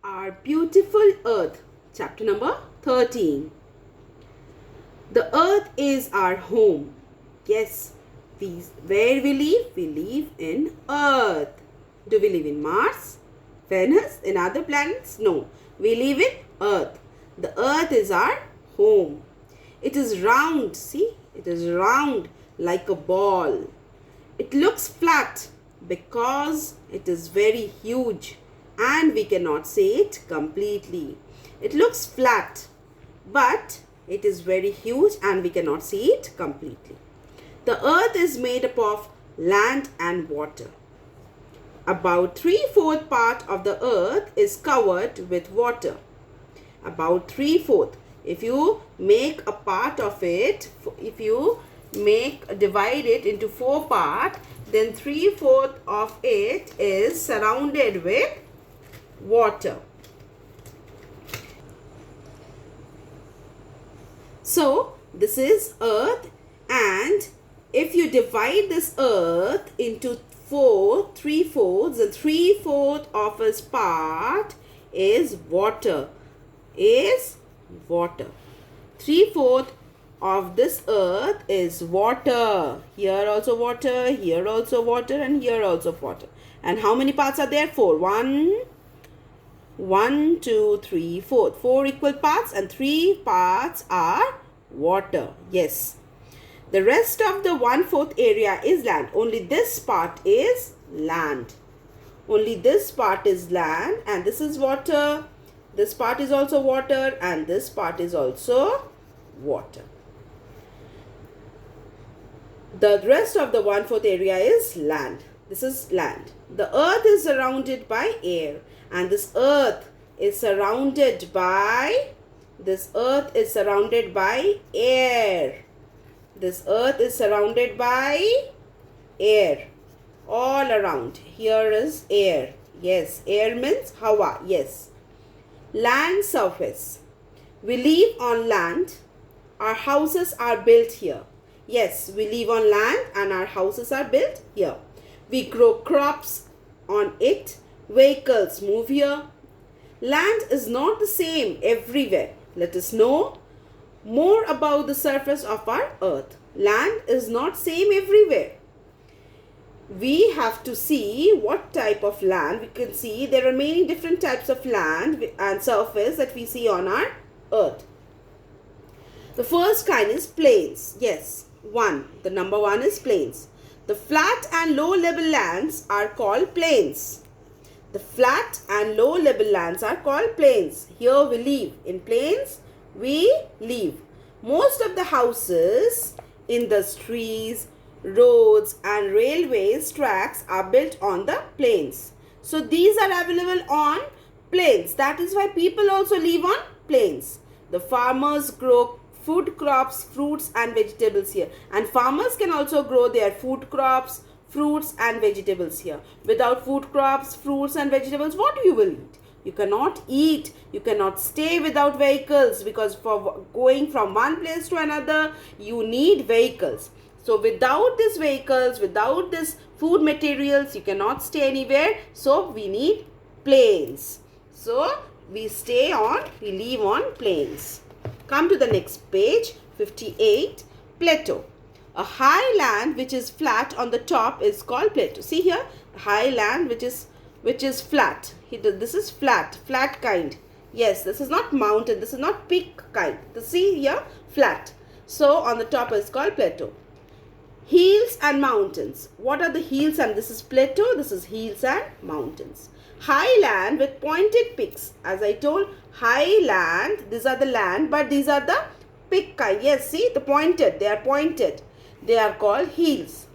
Our beautiful earth, chapter number 13. The earth is our home. Yes, where we live? We live in earth. Do we live in Mars, Venus, in other planets? No, we live in earth. The earth is our home. It is round, see? It is round like a ball. It looks flat because it is very huge and we cannot see it completely. It looks flat, but it is very huge and we cannot see it completely. The earth is made up of land and water. About 3/4 part of the earth is covered with water. About 3/4. If you make a part of it, if you divide it into 4 parts, then 3/4 of it is surrounded with water. So this is earth, and if you divide this earth into 3/4, the 3/4 of its part is water. 3/4 of this earth is water. Here also water, here also water, and here also water. And how many parts are there? 4. 1, 2, 3, 4. 4 equal parts, and 3 parts are water. Yes. The rest of the 1/4 area is land. Only this part is land. Only this part is land, and this is water. This part is also water, and this part is also water. The rest of the 1/4 area is land. This is land. The earth is surrounded by air, and this earth is surrounded by air. This earth is surrounded by air all around. Here is air. Yes, air means hawa. Yes. Land surface. We live on land. Our houses are built here. Yes, we live on land and our houses are built here. We grow crops on it. Vehicles move here. Land is not the same everywhere. Let us know more about the surface of our earth. Land is not same everywhere. We have to see what type of land. We can see there are many different types of land and surface that we see on our earth. The first kind is plains. Yes, the number 1 is plains. The flat and low level lands are called plains. The flat and low level lands are called plains. Here we live. In plains, we live. Most of the houses, industries, roads and railways tracks are built on the plains. So these are available on plains. That is why people also live on plains. The farmers grow food crops, fruits and vegetables here. And farmers can also grow their food crops, fruits and vegetables here. Without food crops, fruits and vegetables, what you will eat? You cannot eat. You cannot stay without vehicles, because for going from one place to another, you need vehicles. So without these vehicles, without this food materials, you cannot stay anywhere. So we need plains. So we live on plains. Come to the next page, 58, plateau. A high land which is flat on the top is called plateau. See here, high land which is flat. This is flat kind. Yes, this is not mountain, this is not peak kind. See here, flat. So on the top is called plateau. Hills and mountains. What are the hills? And this is plateau, this is hills and mountains. High land with pointed peaks. As I told, high land, these are the land, but these are the peak kind. Yes, see, they are pointed. They are called hills.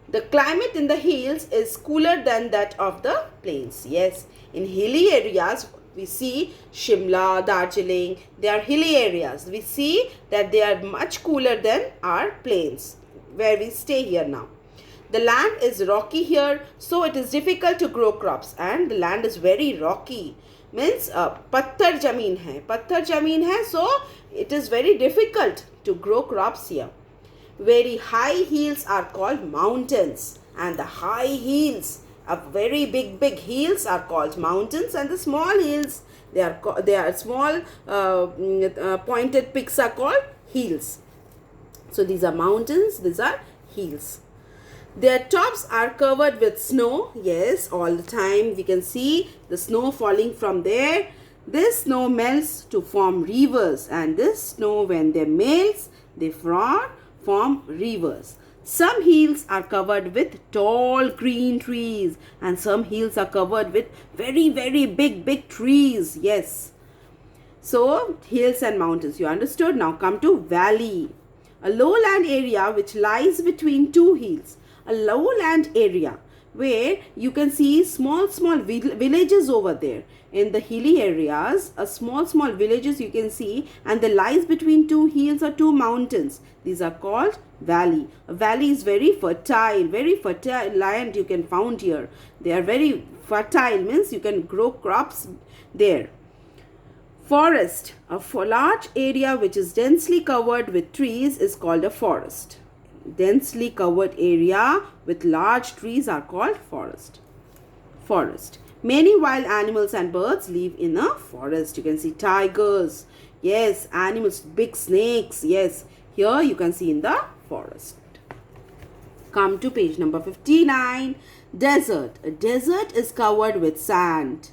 The climate in the hills is cooler than that of the plains. Yes, in hilly areas, we see Shimla, Darjeeling, they are hilly areas. We see that they are much cooler than our plains, where we stay here now. The land is rocky here, so it is difficult to grow crops, and the land is very rocky. Means patthar jameen hai, so it is very difficult to grow crops here. Very high hills are called mountains, and the high hills A very big hills are called mountains, and the small hills, they are small pointed peaks are called hills. So these are mountains, these are hills. Their tops are covered with snow. Yes, all the time we can see the snow falling from there. This snow melts to form rivers, and this snow, when they melts, they form rivers. Some hills are covered with tall green trees, and some hills are covered with very big trees. Yes. So hills and mountains, you understood. Now come to valley. A lowland area which lies between two hills. A lowland area where you can see small villages over there. In the hilly areas, a small villages you can see, and they lies between two hills or two mountains. These are called valley. A valley is very fertile land you can found here. They are very fertile, means you can grow crops there. Forest. A large area which is densely covered with trees is called a forest. Densely covered area with large trees are called forest. Forest. Many wild animals and birds live in a forest. You can see tigers. Yes, animals, big snakes. Yes, here you can see in the forest. Come to page number 59. Desert. A desert is covered with sand.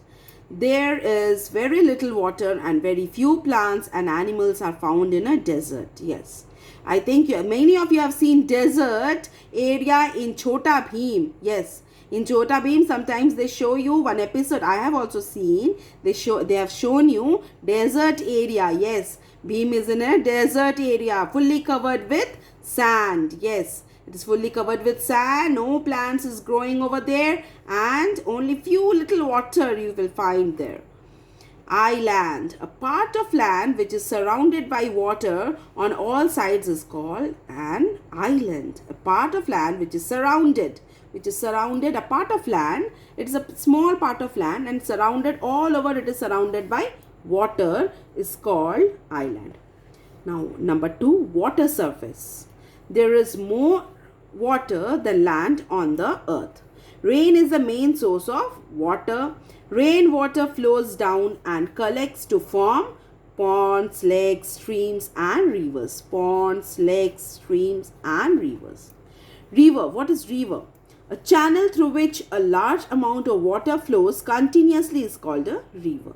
There is very little water and very few plants and animals are found in a desert. Yes. I think many of you have seen desert area in Chhota Bheem. Yes. In Chhota Bheem, sometimes they show you one episode. I have also seen. They have shown you desert area. Yes. Bheem is in a desert area, fully covered with sand. Yes. It is fully covered with sand. No plants is growing over there, and only few little water you will find there. Island. A part of land which is surrounded by water on all sides is called an island. A part of land which is surrounded, a part of land, it is a small part of land and surrounded all over, it is surrounded by water, is called island. Now number 2, water surface. There is more water than land on the earth. Rain is the main source of water. Rainwater flows down and collects to form ponds, lakes, streams and rivers. Ponds, lakes, streams and rivers. River. What is river? A channel through which a large amount of water flows continuously is called a river.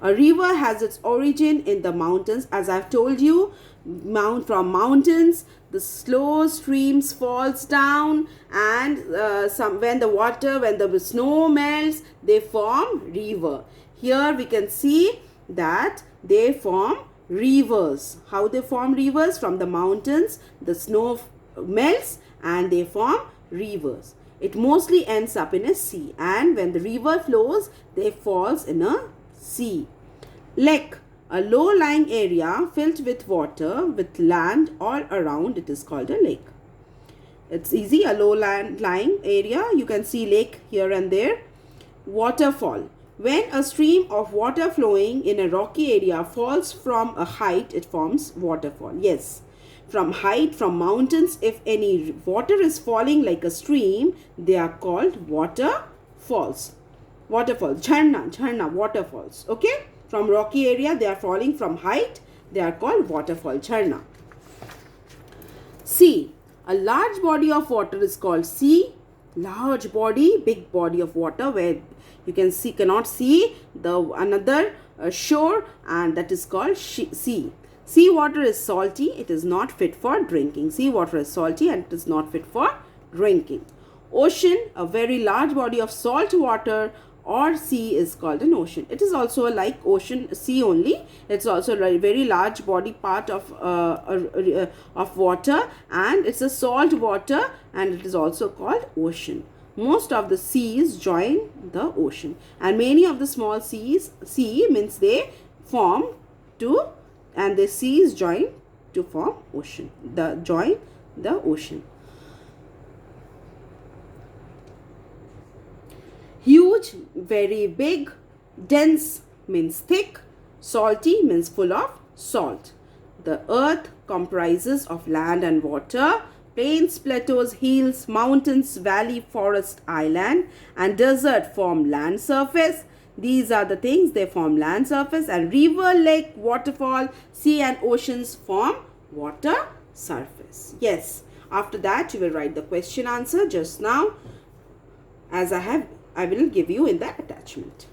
A river has its origin in the mountains. As I've told you, from mountains, the slow streams falls down, and when the snow melts, they form river. Here we can see that they form rivers. How they form rivers? From the mountains, the snow melts and they form rivers. It mostly ends up in a sea, and when the river flows, they falls in a sea. Lake. A low-lying area filled with water with land all around, it is called a lake. It's easy, a low-lying area. You can see lake here and there. Waterfall. When a stream of water flowing in a rocky area falls from a height, it forms waterfall. Yes, from height, from mountains, if any water is falling like a stream, they are called waterfalls. Waterfall, jharna, waterfalls. Okay? From rocky area, they are falling from height. They are called waterfall, jharna. Sea. A large body of water is called sea. Large body, big body of water where you cannot see another shore, and that is called sea. Sea water is salty. It is not fit for drinking. Sea water is salty and it is not fit for drinking. Ocean. A very large body of salt water or sea is called an ocean. It is also like ocean, sea only. It's also a very large body part of water, and it's a salt water, and it is also called ocean. Most of the seas join the ocean, and many of the small seas, sea means they form to, and the seas join to form ocean. Join the ocean. Huge, very big. Dense means thick. Salty means full of salt. The earth comprises of land and water. Plains, plateaus, hills, mountains, valley, forest, island, and desert form land surface. These are the things, they form land surface. And river, lake, waterfall, sea and oceans form water surface. Yes. After that, you will write the question answer just now, as I will give you in the attachment.